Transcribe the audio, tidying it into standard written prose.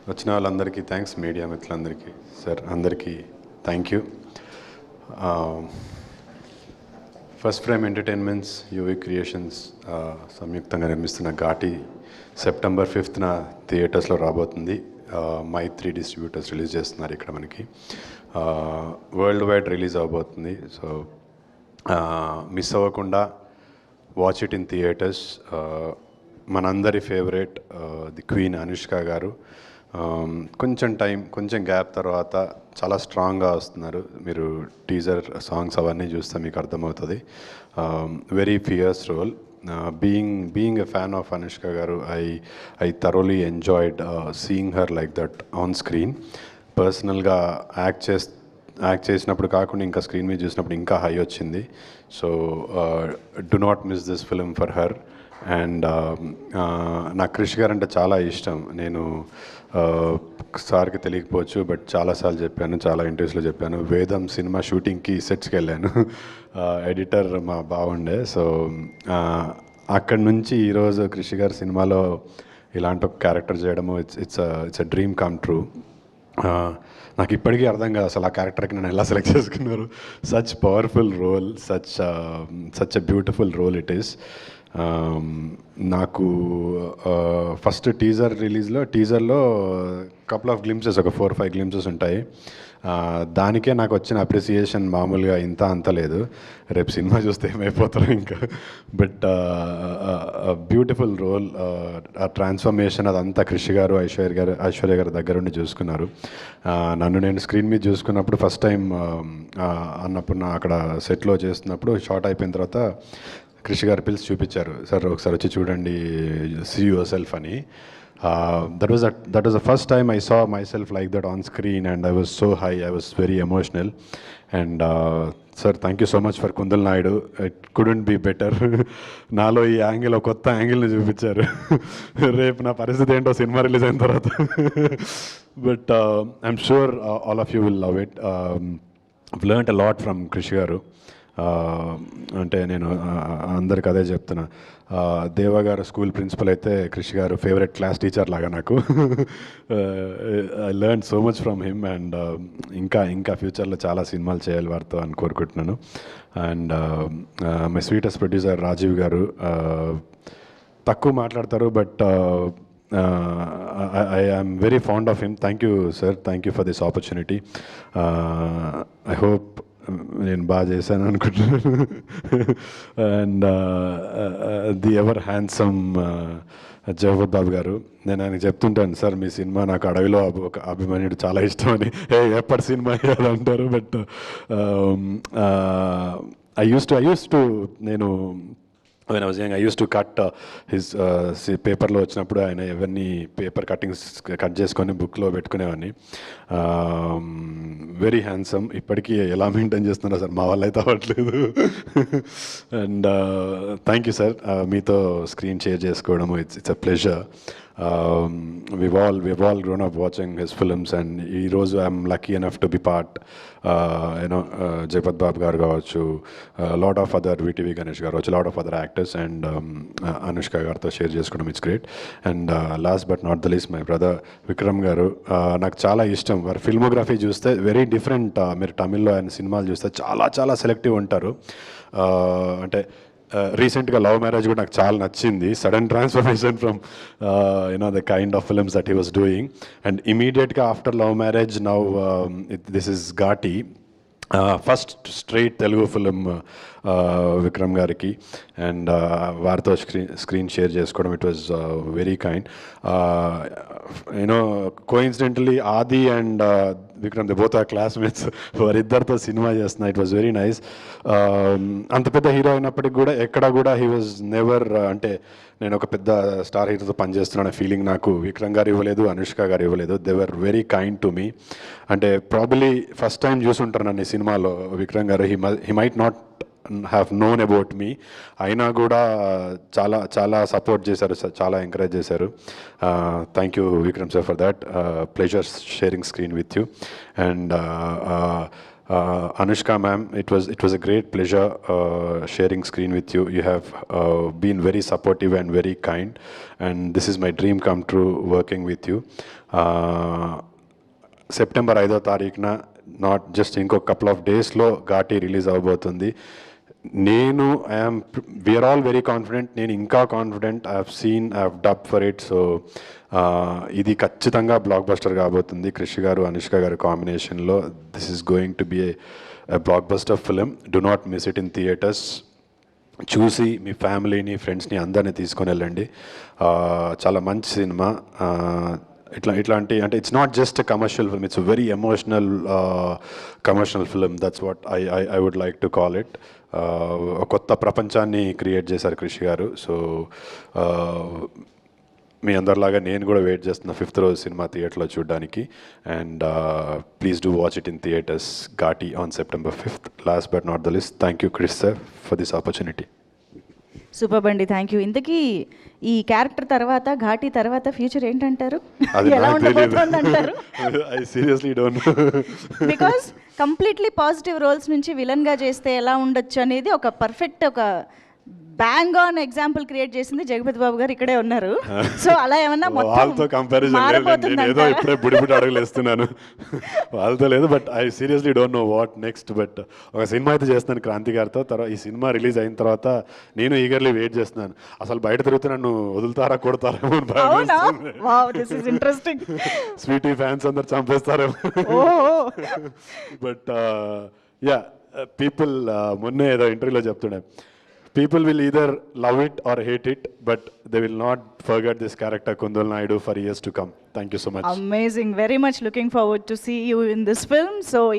వచ్చిన వాళ్ళందరికీ thanks, media మిత్రులందరికీ, సార్ అందరికీ thank you. First frame entertainments, UV creations సంయుక్తంగా నిర్మిస్తున్న ఘాటి సెప్టెంబర్ 5th థియేటర్స్లో రాబోతుంది. మై3 డిస్ట్రిబ్యూటర్స్ రిలీజ్ చేస్తున్నారు ఇక్కడ మనకి. వరల్డ్ వైడ్ రిలీజ్ అవబోతుంది. సో మిస్ అవ్వకుండా వాచ్ ఇట్ ఇన్ థియేటర్స్. మనందరి favourite the queen Anushka garu కొంచెం గ్యాప్ తర్వాత చాలా స్ట్రాంగ్గా వస్తున్నారు. మీరు టీజర్ సాంగ్స్ అవన్నీ చూస్తే మీకు అర్థమవుతుంది. Very fierce role. Being a fan of Anushka garu, I thoroughly enjoyed seeing her like that on screen. పర్సనల్గా యాక్ట్ చేసినప్పుడు కాకుండా ఇంకా స్క్రీన్ మీద చూసినప్పుడు ఇంకా హై వచ్చింది. So do not miss this film for her. And నాకు క్రిష్ గారు అంటే చాలా ఇష్టం. నేను సార్కి తెలియకపోవచ్చు, బట్ చాలాసార్లు చెప్పాను, చాలా ఇంటర్వ్యూస్లో చెప్పాను. వేదం సినిమా షూటింగ్కి సెట్స్కి వెళ్ళాను. ఎడిటర్ మా బాగుండే. సో అక్కడి నుంచి ఈరోజు క్రిష్ గారి సినిమాలో ఇలాంటి ఒక క్యారెక్టర్ చేయడము it's a dream come true. నాకు ఇప్పటికీ అర్థం కాదు అసలు ఆ క్యారెక్టర్కి నేను ఎలా సెలెక్ట్ చేసుకున్నారు. Such powerful role, such a beautiful role it is. నాకు ఫస్ట్ టీజర్లో కపుల్ ఆఫ్ గ్లిమ్సెస్, ఒక 4-5 గ్లిమ్సెస్ ఉంటాయి. దానికే నాకు వచ్చిన అప్రిసియేషన్ మామూలుగా అంత లేదు. రేపు సినిమా చూస్తే ఏమైపోతారో ఇంకా. బట్ బ్యూటిఫుల్ రోల్, ఆ ట్రాన్స్ఫర్మేషన్ అదంతా క్రిష్ గారు, ఐశ్వర్య గారు దగ్గరుండి చూసుకున్నారు. నన్ను నేను స్క్రీన్ మీద చూసుకున్నప్పుడు ఫస్ట్ టైం అన్నప్పుడు అక్కడ సెట్లో చేస్తున్నప్పుడు షార్ట్ అయిపోయిన తర్వాత క్రిష్ గారు పిలిచి చూపించారు, సార్ ఒకసారి వచ్చి చూడండి, సీ యువర్ సెల్ఫ్ అని. That was the first time I saw myself like that on screen and I was so high, I was very emotional. And sir thank you so much for Kundal Naidu. It couldn't be better. నాలో ఈ angle, ఒక కొత్త యాంగిల్ని చూపించారు. రేపు నా పరిస్థితి ఏంటో cinema release అయిన తర్వాత. But I'm sure all of you will love it. I've learned a lot from Krish garu. అంటే నేను అందరికి అదే చెప్తున్నా. దేవా గారు స్కూల్ ప్రిన్సిపల్ అయితే క్రిష్ గారు ఫేవరెట్ క్లాస్ టీచర్ లాగా నాకు. I learn so much from him. And ఇంకా ఫ్యూచర్లో చాలా సినిమాలు చేయాలి వారితో అని కోరుకుంటున్నాను. And my sweetest producer Rajeev garu, తక్కువ మాట్లాడతారు but I am very fond of him. Thank you sir, thank you for this opportunity. I hope నేను బాగా చేశాను అనుకుంటున్నాను. And the ever handsome Jagapathi Babu garu, నేను ఆయనకు చెప్తుంటాను, సార్ మీ సినిమా నాకు అడవిలో ఒక అభిమన్యుడు చాలా ఇష్టం అని. ఎప్పటి సినిమా అది అంటారు. బట్ ఐ యూస్ టు నేను when I was young, I used to cut his పేపర్లో వచ్చినప్పుడు ఆయన ఎవరిని పేపర్ కటింగ్స్ కట్ చేసుకొని బుక్లో పెట్టుకునేవాడిని. Very handsome. ఇప్పటికీ ఎలా మెయింటైన్ చేస్తున్నారో సార్, మా వాళ్ళు అయితే అవ్వట్లేదు. అండ్ థ్యాంక్ యూ సార్, మీతో స్క్రీన్ షేర్ చేసుకోవడము it's a pleasure. We've all grown up watching his films, and ఈరోజు I'm lucky enough to be part. Jagapathi Babu garu కావచ్చు, lot of other VTV Ganesh garu కావచ్చు, lot of other actors, and Anushka గారితో share చేసుకోవడం it's great. And last but not the least my brother Vikram garu. నాకు చాలా ఇష్టం వారి filmography చూస్తే. Very different. మీరు తమిళ్లో ఆయన సినిమాలు చూస్తే చాలా సెలెక్టివ్ ఉంటారు. అంటే రీసెంట్గా లవ్ మ్యారేజ్ కూడా నాకు చాలా నచ్చింది. Sudden transformation from the kind of films that he was doing. And ఇమీడియట్గా after love marriage now this is Ghaati, first straight Telugu film Vikram గారికి. అండ్ వారితో స్క్రీన్ షేర్ చేసుకోవడం it was very kind. Coincidentally Aadi and Vikram, they both are classmates. వారిద్దరితో సినిమా చేస్తున్నా. It was very nice. అంత పెద్ద hero అయినప్పటికి కూడా ఎక్కడ కూడా హీ వాజ్ నెవర్, అంటే నేను ఒక పెద్ద స్టార్ హీరోతో పనిచేస్తున్నాను ఫీలింగ్ నాకు విక్రమ్ గారు ఇవ్వలేదు, అనుష్క గారు ఇవ్వలేదు. They were very kind to me. అంటే ప్రాబబ్లీ ఫస్ట్ టైం చూసుంటారు నన్ను ఈ సినిమాలో విక్రమ్ గారు. He might not have known about me, అయినా కూడా చాలా సపోర్ట్ చేశారు, చాలా ఎంకరేజ్ చేశారు. Thank you Vikram sir for that. Pleasure sharing screen with you. And Anushka ma'am, it was a great pleasure sharing screen with you. You have been very supportive and very kind, and this is my dream come true working with you. September 5వ తారీఖున not just ఇంకో couple of డేస్లో Ghaati release అవబోతుంది. నేను we are all very confident. నేను ఇంకా confident. I have dub for it. So ఇది ఖచ్చితంగా బ్లాక్ బస్టర్ కాబోతుంది. కృషి గారు అనుష్క గారు కాంబినేషన్లో this is going to be A block buster film. Do not miss it in theatres. చూసి మీ ఫ్యామిలీని ఫ్రెండ్స్ని అందరినీ తీసుకొని వెళ్ళండి. చాలా మంచి సినిమా. ఇట్లాంటి అంటే it's not just commercial film, it's very emotional commercial film. That's what I would like to call it. కొత్త ప్రపంచాన్ని క్రియేట్ చేశారు కృషి గారు. సో మీ అందరిలాగా నేను కూడా వెయిట్ చేస్తున్నా 5th రోజు సినిమా థియేటర్లో చూడడానికి. And please do watch it in theatres. Ghaati on September 5th. Last but not the least, thank you Krish sir for this opportunity. Super బండి, థ్యాంక్ యూ. ఇంతకీ ఈ క్యారెక్టర్ తర్వాత ఘాటి తర్వాత ఫ్యూచర్ ఏంటంటారు? ఎలా ఉండబోతుంది అంటారు? I seriously don't know. Because completely positive roles నుంచి విలన్గా చేస్తే ఎలా ఉండొచ్చు అనేది ఒక పర్ఫెక్ట్ ఒక బ్యాంగ్ ఆన్ ఎగ్జాంపుల్ క్రియేట్ చేసింది జగపతి బాబు గారు ఇక్కడే ఉన్నారు. సో అలా ఏమన్నా వాళ్ళతో కంపారిజన్ ఏదో ఇప్పుడే బుడిబుడి అడుగులు వేస్తున్నాను, వాళ్ళతో లేదు. But I seriously don't know what next. But ఒక సినిమా అయితే చేస్తున్నాను క్రాంతి గారితో. తర్వాత ఈ సినిమా రిలీజ్ అయిన తర్వాత నేను ఈగర్లీ వెయిట్ చేస్తున్నాను. అసలు బయట తిరుగుతూ నన్ను వదులుతారా కొడతారేమో ఇంట్రెస్టింగ్. స్వీటీ ఫ్యాన్స్ అందరు చంపేస్తారేమో. బట్ యా పీపుల్ మొన్నే ఏదో ఇంటర్వ్యూలో చెప్తుండే, people will either love it or hate it, but they will not forget this character Kundal Naidu for years to come. Thank you so much. Amazing. Very much looking forward to see you in this film. So